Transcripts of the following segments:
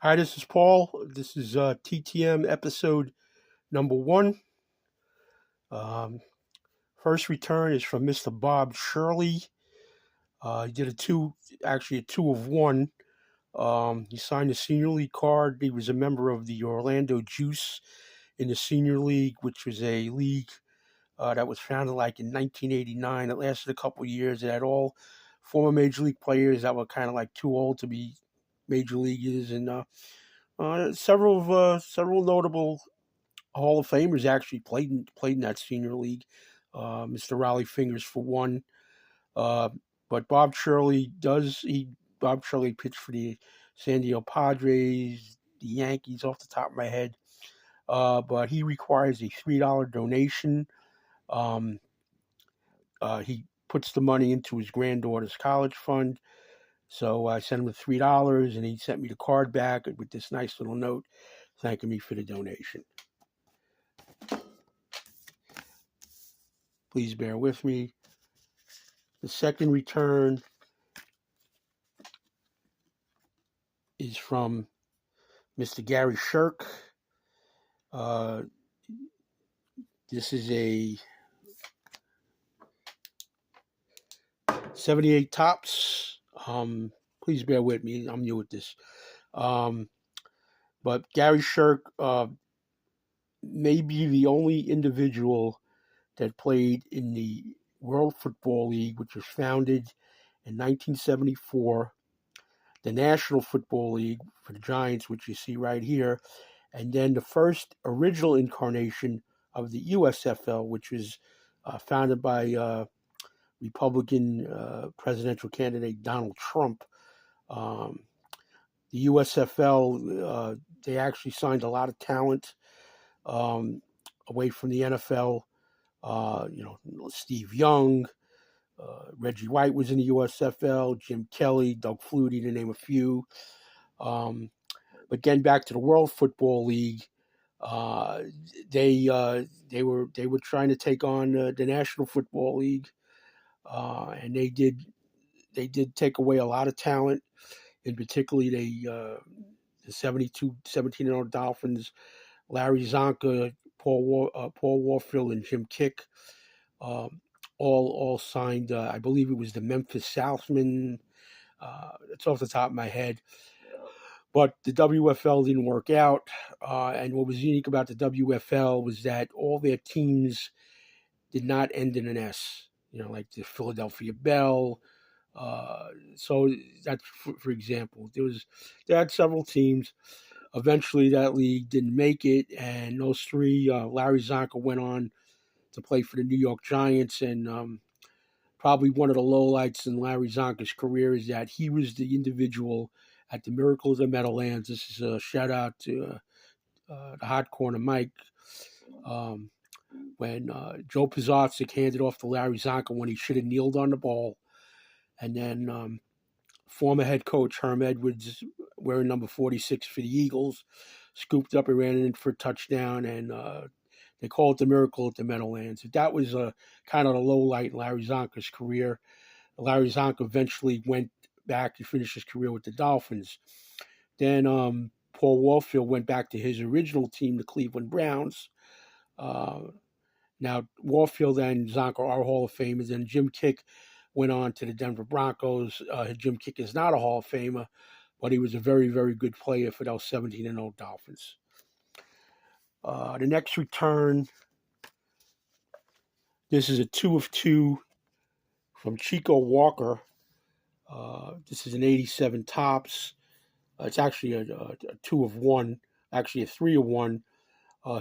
Hi, this is Paul. This is TTM episode number 1. Um, First return is from Mr. Bob Shirley. He did a 2 of 1. He signed a senior league card. He was a member of the Orlando Juice in the senior league, which was a league that was founded like in 1989. It lasted a couple of years. It had all former major league players that were kind of like too old to be major leaguers, and several notable Hall of Famers actually played in that senior league. Mr. Raleigh Fingers for one, uh, but Bob Shirley pitched for the San Diego Padres, the Yankees, off the top of my head. But he requires a $3 donation. Um, he puts the money into his granddaughter's college fund. So I sent him the $3, and he sent me the card back with this nice little note thanking me for the donation. Please bear with me. The second return is from Mr. Gary Shirk. This is a 78 tops. Please bear with me. I'm new at this. But Gary Shirk may be the only individual that played in the World Football League, which was founded in 1974, the National Football League for the Giants, which you see right here, and then the first original incarnation of the USFL, which was founded by Republican presidential candidate Donald Trump. The USFL, they actually signed a lot of talent away from the NFL. Steve Young, Reggie White was in the USFL, Jim Kelly, Doug Flutie, to name a few. But getting back to the World Football League, they were trying to take on the National Football League, and they did take away a lot of talent. In particularly, the 17-0 Dolphins, Larry Zonka, Paul Warfield, and Jim Kick, all signed. I believe it was the Memphis Southmen. It's off the top of my head. But the WFL didn't work out. And what was unique about the WFL was that all their teams did not end in an S, like the Philadelphia Bell. So that's, for example, they had several teams. Eventually, that league didn't make it. And those three, Larry Zonka went on to play for the New York Giants. And probably one of the lowlights in Larry Zonka's career is that he was the individual at the Miracle of the Meadowlands. This is a shout out to the Hot Corner Mike. When Joe Pizarczyk handed off to Larry Zonka when he should have kneeled on the ball. And then former head coach Herm Edwards, wearing number 46 for the Eagles, scooped up and ran it in for a touchdown. And they called it the Miracle at the Meadowlands. That was kind of the low light in Larry Zonka's career. Larry Zonka eventually went back to finish his career with the Dolphins. Then Paul Warfield went back to his original team, the Cleveland Browns. Now, Warfield and Zonka are Hall of Famers, and Jim Kick went on to the Denver Broncos. Jim Kick is not a Hall of Famer, but he was a very, very good player for those 17-0 Dolphins. The next return, this is a 2 of 2 from Chico Walker. This is an 87 tops. It's actually a 2 of 1, actually a 3 of 1.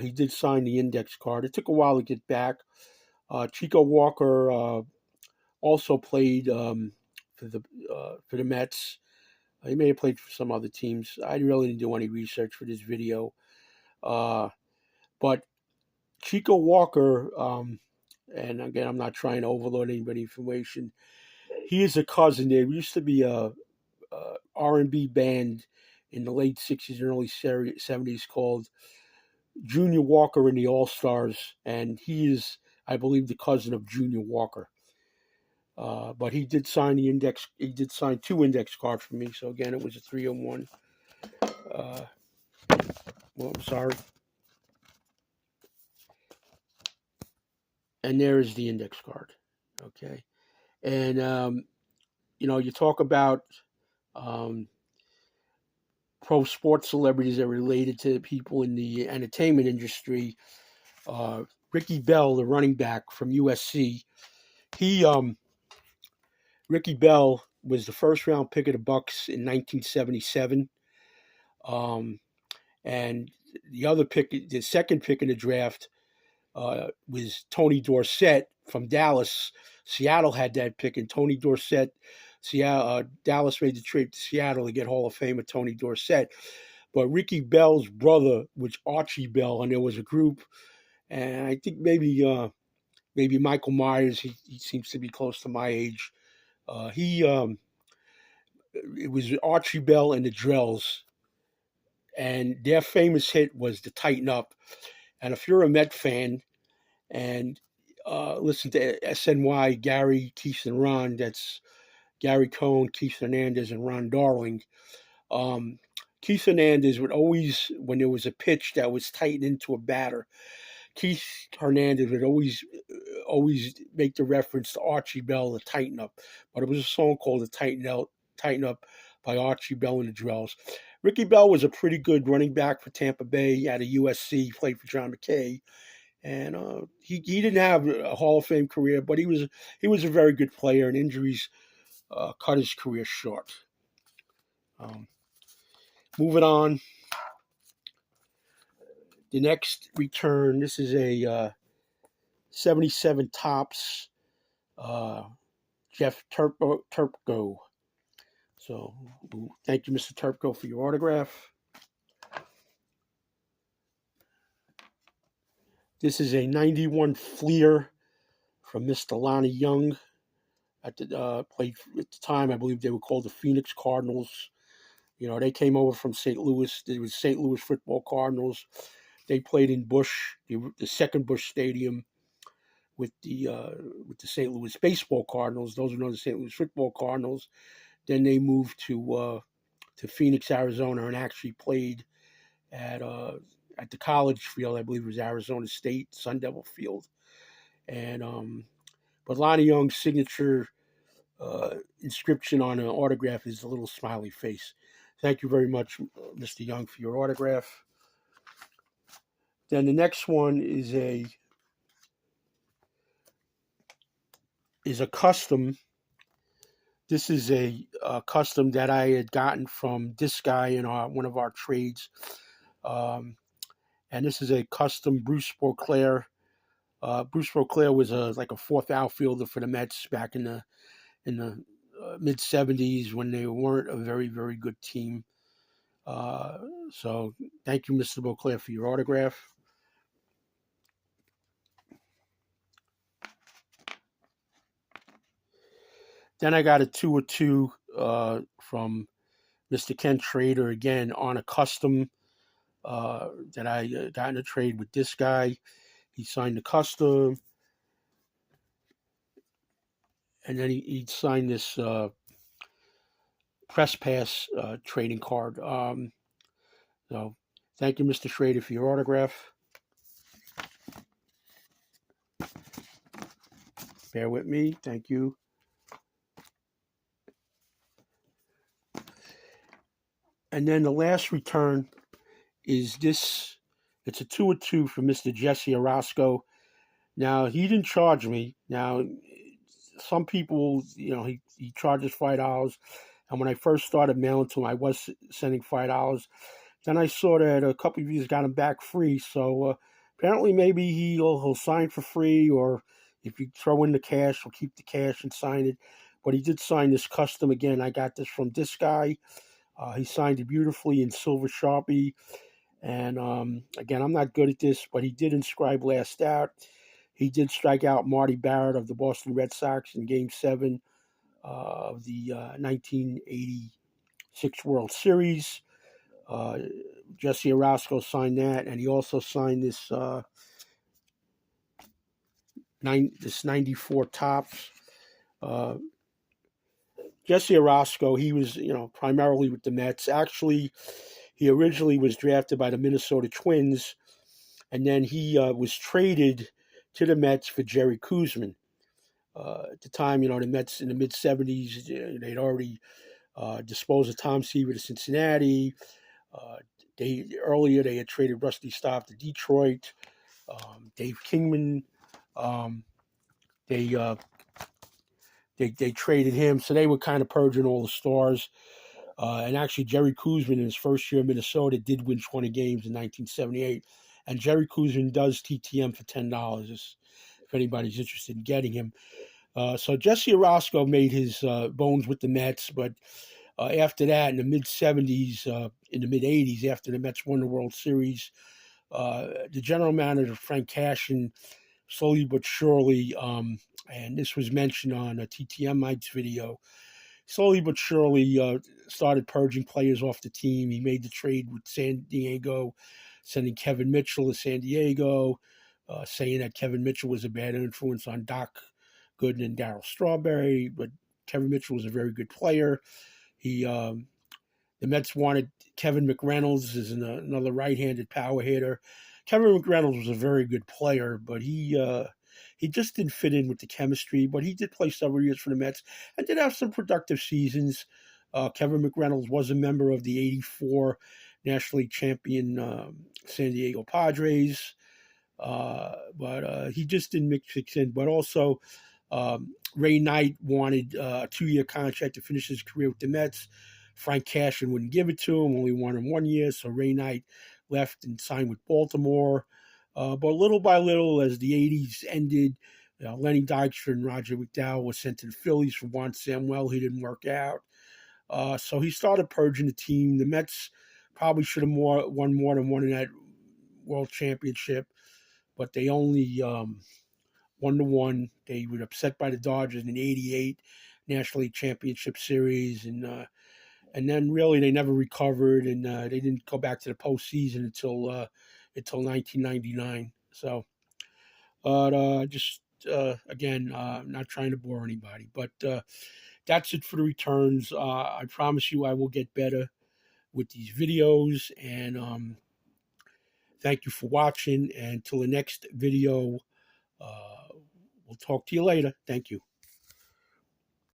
He did sign the index card. It took a while to get back. Chico Walker also played for the Mets. He may have played for some other teams. I really didn't do any research for this video. But Chico Walker, and again, I'm not trying to overload anybody information. He is a cousin. There used to be a R&B band in the late 60s and early 70s called Junior Walker and the All-Stars, and he is, I believe, the cousin of Junior Walker. But he did sign 2 index cards for me, so again, it was a 3 of 1. Well, I'm sorry. And there is the index card. Okay. And, you talk about um, pro sports celebrities that are related to people in the entertainment industry. Uh, Ricky Bell, the running back from USC, he Ricky Bell was the first round pick of the Bucks in 1977, um, and the second pick in the draft was Tony Dorsett from Dallas. Seattle had that pick, and Tony Dorsett, Dallas made the trade to Seattle to get Hall of Famer Tony Dorsett. But Ricky Bell's brother was Archie Bell, and there was a group, and I think maybe Michael Myers. He seems to be close to my age. He It was Archie Bell and the Drells, and their famous hit was the Tighten Up. And if you're a Met fan and listen to SNY, Gary, Keith, and Ron, that's Gary Cohn, Keith Hernandez, and Ron Darling. Um, Keith Hernandez would always, when there was a pitch that was tightened into a batter, Keith Hernandez would always make the reference to Archie Bell, the Tighten Up. But it was a song called the Tighten Up by Archie Bell and the Drells. Ricky Bell was a pretty good running back for Tampa Bay out of USC, played for John McKay. And he didn't have a Hall of Fame career, but he was a very good player, and injuries cut his career short. Um, Moving on, the next return. This is a 77 Topps Jeff Turpko. So thank you, Mr. Turpko, for your autograph. This is a 91 Fleer from Mr. Lonnie Young. Played at the time, I believe they were called the Phoenix Cardinals. They came over from St. Louis. It was St. Louis Football Cardinals. They played in Busch, the second Busch Stadium, with the St. Louis Baseball Cardinals. Those who know the St. Louis Football Cardinals. Then they moved to Phoenix, Arizona, and actually played at the college field. I believe it was Arizona State Sun Devil Field. And but Lonnie Young's signature inscription on an autograph is a little smiley face. Thank you very much, Mr. Young, for your autograph. Then the next one is a custom. This is a custom that I had gotten from this guy in one of our trades, and this is a custom Bruce Beauclair. Bruce Beauclair was like a fourth outfielder for the Mets back in the mid '70s when they weren't a very, very good team. So thank you, Mr. Beauclair, for your autograph. Then I got a 2/2 from Mr. Ken Trader, again on a custom that I got in a trade with this guy. He signed the custom, and then he signed this press pass trading card. So thank you, Mr. Schrader, for your autograph. Bear with me. Thank you. And then the last return is this. It's a 2/2 for Mr. Jesse Orozco. Now, he didn't charge me. Now, some people, he charges $5. And when I first started mailing to him, I was sending $5. Then I saw that a couple of you got him back free. So apparently maybe he'll sign for free, or if you throw in the cash, he'll keep the cash and sign it. But he did sign this custom again. I got this from this guy. He signed it beautifully in silver Sharpie. And again, I'm not good at this, but he did inscribe last out. He did strike out Marty Barrett of the Boston Red Sox in Game 7 of the 1986 World Series. Jesse Orozco signed that, and he also signed this 94 Topps. Jesse Orozco, he was, primarily with the Mets. Actually, He originally was drafted by the Minnesota Twins, and then he was traded to the Mets for Jerry Koosman. At the time, the Mets in the mid '70s, they'd already disposed of Tom Seaver to Cincinnati. Earlier they had traded Rusty Staub to Detroit. Dave Kingman, um, they, uh, they traded him, so they were kind of purging all the stars. And actually, Jerry Koosman in his first year in Minnesota did win 20 games in 1978. And Jerry Koosman does TTM for $10 if anybody's interested in getting him. So Jesse Orosco made his bones with the Mets, but after that, in the mid '70s, in the mid '80s, after the Mets won the World Series, the general manager Frank Cashin slowly but surely, and this was mentioned on a TTM Mike's video, slowly but surely started purging players off the team. He made the trade with San Diego, sending Kevin Mitchell to San Diego, saying that Kevin Mitchell was a bad influence on Doc Gooden and Darryl Strawberry, but Kevin Mitchell was a very good player. The Mets wanted Kevin McReynolds as another right-handed power hitter. Kevin McReynolds was a very good player, but he just didn't fit in with the chemistry. But he did play several years for the Mets and did have some productive seasons. Kevin McReynolds was a member of the '84 National League champion San Diego Padres, but he just didn't mix in. But also, Ray Knight wanted a 2-year contract to finish his career with the Mets. Frank Cashin wouldn't give it to him, only wanted 1 year, so Ray Knight left and signed with Baltimore. But little by little, as the '80s ended, Lenny Dykstra and Roger McDowell were sent to the Phillies for Juan Samuel. He didn't work out. So he started purging the team. The Mets probably should have won more than one in that World Championship, but they only 1-1. They were upset by the Dodgers in the '88 National League Championship Series, and then really they never recovered, and they didn't go back to the postseason until 1999. So, just again, not trying to bore anybody, but that's it for the returns. I promise you, I will get better with these videos, and thank you for watching. And until the next video, we'll talk to you later. Thank you.